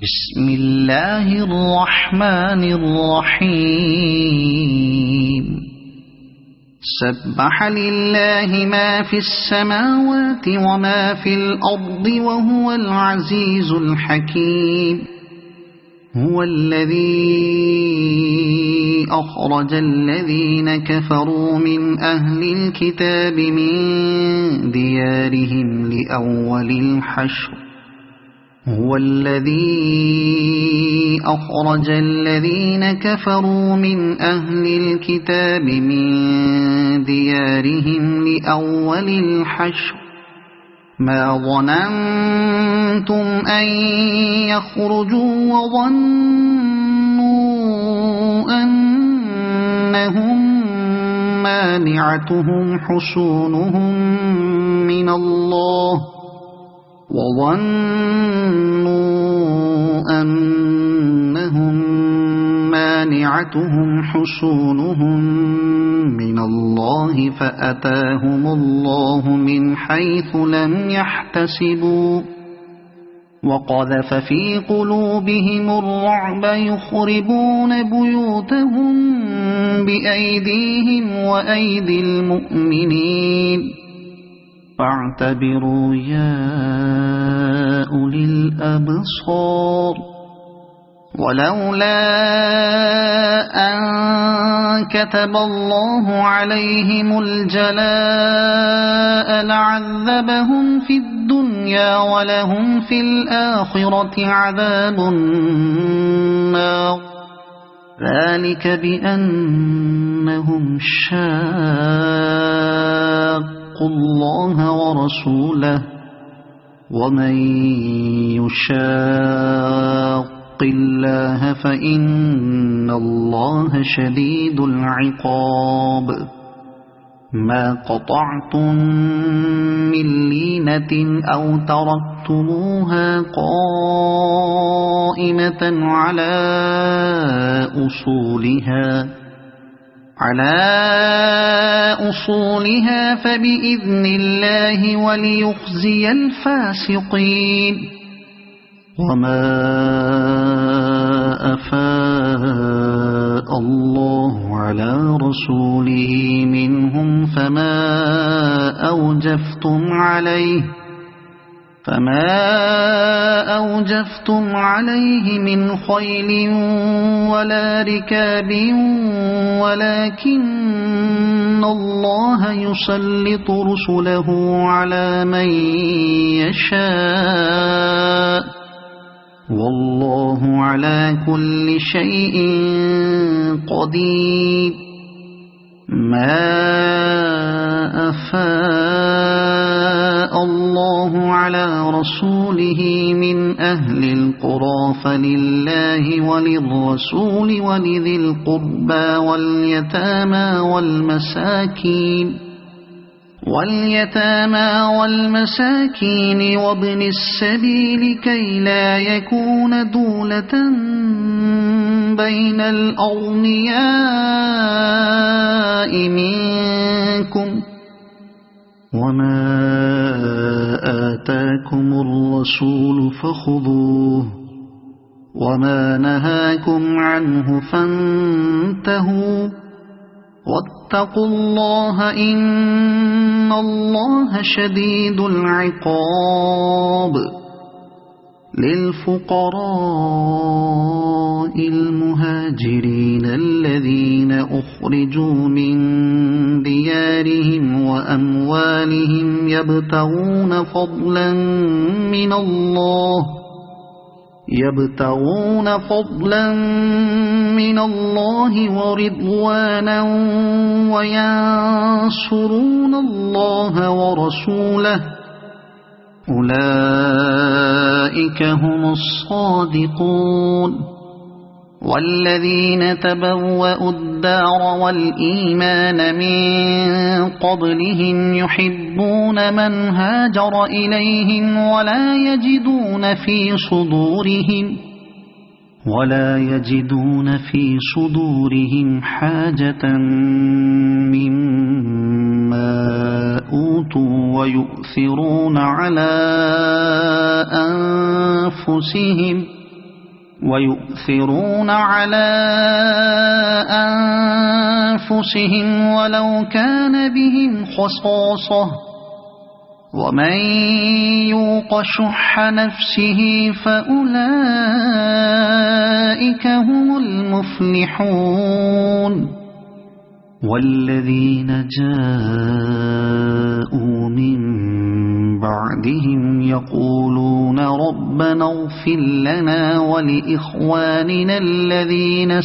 بسم الله الرحمن الرحيم سبح لله ما في السماوات وما في الأرض وهو العزيز الحكيم هو الذي أخرج الذين كفروا من أهل الكتاب من ديارهم لأول الحشر هو الذي أخرج الذين كفروا من أهل الكتاب من ديارهم لأول الحشر ما ظننتم أن يخرجوا وظنوا أنهم مانعتهم حصونهم من الله وظنوا أنهم مانعتهم حصونهم من الله فأتاهم الله من حيث لم يحتسبوا وقذف في قلوبهم الرعب يخربون بيوتهم بأيديهم وأيدي المؤمنين فاعتبروا يا أولي الأبصار ولولا أن كتب الله عليهم الجلاء لعذبهم في الدنيا ولهم في الآخرة عذاب النار ذلك بأنهم شاقوا الله ورسوله ومن يشاق الله فإن الله شديد العقاب ما قطعتم من لينة أو تركتموها قائمة على أصولها فبإذن الله وليخزي الفاسقين وما أفاء الله على رسوله منهم فما أوجفتم عليه من خيل ولا ركاب ولكن الله يسلط رسله على من يشاء والله على كل شيء قدير ما أفاء الله على رسوله من أهل القرى فلله وللرسول ولذي القربى واليتامى والمساكين وابن السبيل كي لا يكون دولة بين الأغنياء منكم وما آتاكم الرسول فخذوه وما نهاكم عنه فانتهوا واتقوا الله إن الله شديد العقاب للفقراء المهاجرين الذين أخرجوا من ديارهم وأموالهم يبتغون فضلا من الله ورضوانا وينصرون الله ورسوله أولئك هم الصادقون والذين تبوأوا الدار والإيمان من قبلهم يحبون من هاجر إليهم ولا يجدون في صدورهم حاجة مما أوتوا ويؤثرون على أنفسهم ويؤثرون على أنفسهم ولو كان بهم خصاصة ومن يوق شح نفسه فأولئك هم المفلحون والذين جاءوا من بعدهم يقولون ربنا اغفر لنا ولإخواننا الذين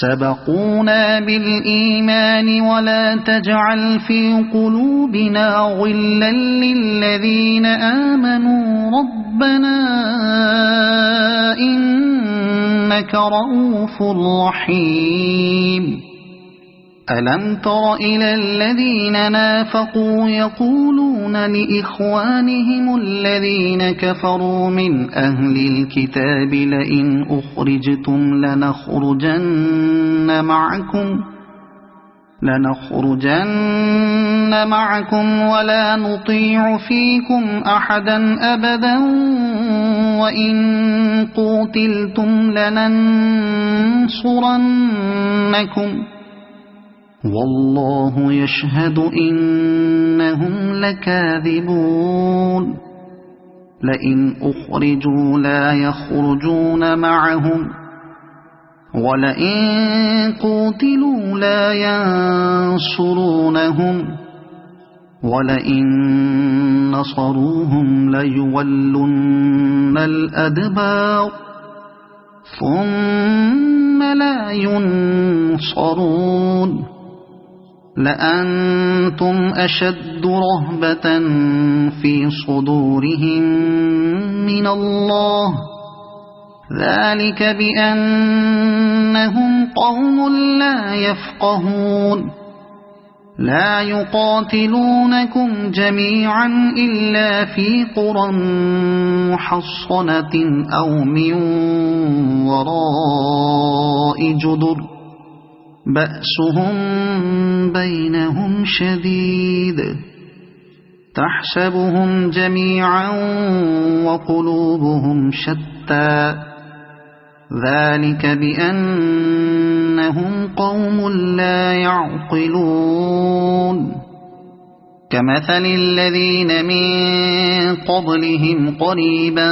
سبقونا بالإيمان ولا تجعل في قلوبنا غلا للذين آمنوا ربنا إنك رؤوف رحيم ألم تر إلى الذين نافقوا يقولون لإخوانهم الذين كفروا من أهل الكتاب لئن أخرجتم لنخرجن معكم ولا نطيع فيكم أحدا أبدا وإن قوتلتم لننصرنكم والله يشهد إنهم لكاذبون لئن أخرجوا لا يخرجون معهم ولئن قوتلوا لا ينصرونهم ولئن نصروهم ليولن الأدبار ثم لا ينصرون لأنتم أشد رهبة في صدورهم من الله ذلك بأنهم قوم لا يفقهون لا يقاتلونكم جميعا إلا في قرى محصنة أو من وراء جدر بأسهم بينهم شديد تحسبهم جميعا وقلوبهم شتى ذلك بأنهم قوم لا يعقلون كمثل الذين من قبلهم قريبا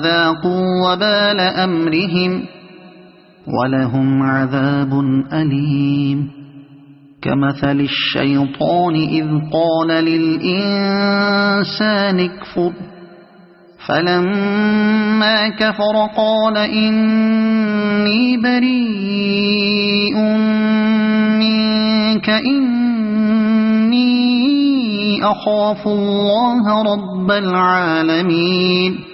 ذاقوا وبال أمرهم ولهم عذاب أليم كمثل الشيطان إذ قال للإنسان اكفر فلما كفر قال إني بريء منك إني أخاف الله رب العالمين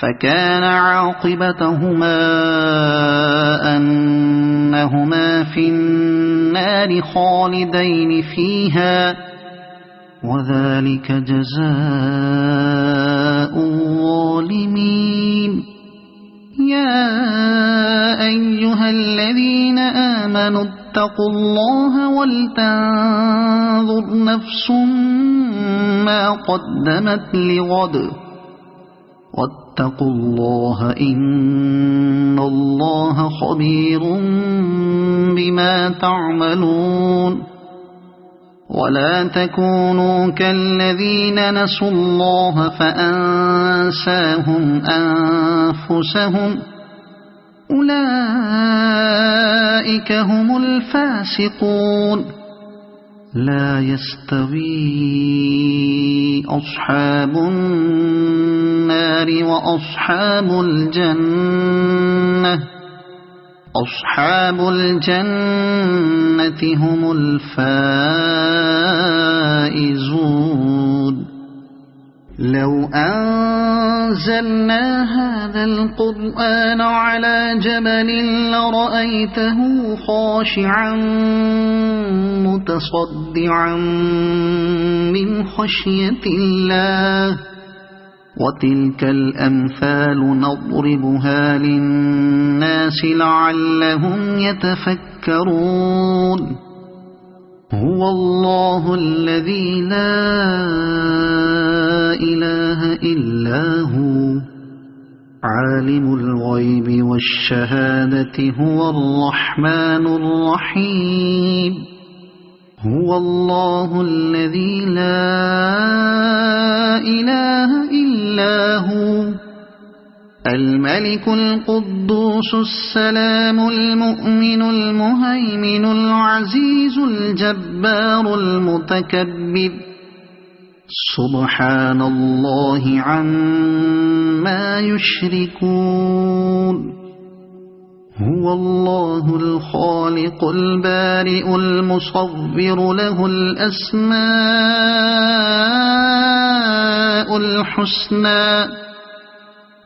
فكان عاقبتهما أنهما في النار خالدين فيها وذلك جزاء الظالمين يا أيها الذين آمنوا اتقوا الله ولتنظر نفس ما قدمت لغد واتقوا الله إن الله خبير بما تعملون ولا تكونوا كالذين نسوا الله فأنساهم أنفسهم أولئك هم الفاسقون لا يستوي أصحاب النار وأصحاب الجنة أصحاب الجنة هم الفائزون لو أنزلنا هذا القرآن على جبل لرأيته خاشعا متصدعا من خشية الله وتلك الأمثال نضربها للناس لعلهم يتفكرون هو الله الذي لا إله إلا هو عالم الغيب والشهادة هو الرحمن الرحيم هو الله الذي لا إله إلا هو الملك القدوس السلام المؤمن المهيمن العزيز الجبار المتكبر سبحان الله عما يشركون هو الله الخالق البارئ المصور له الأسماء الحسنى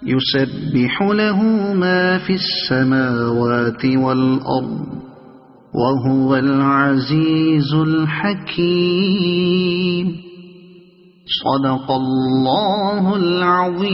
يسبح له ما في السماوات والأرض وهو العزيز الحكيم صدق الله العظيم.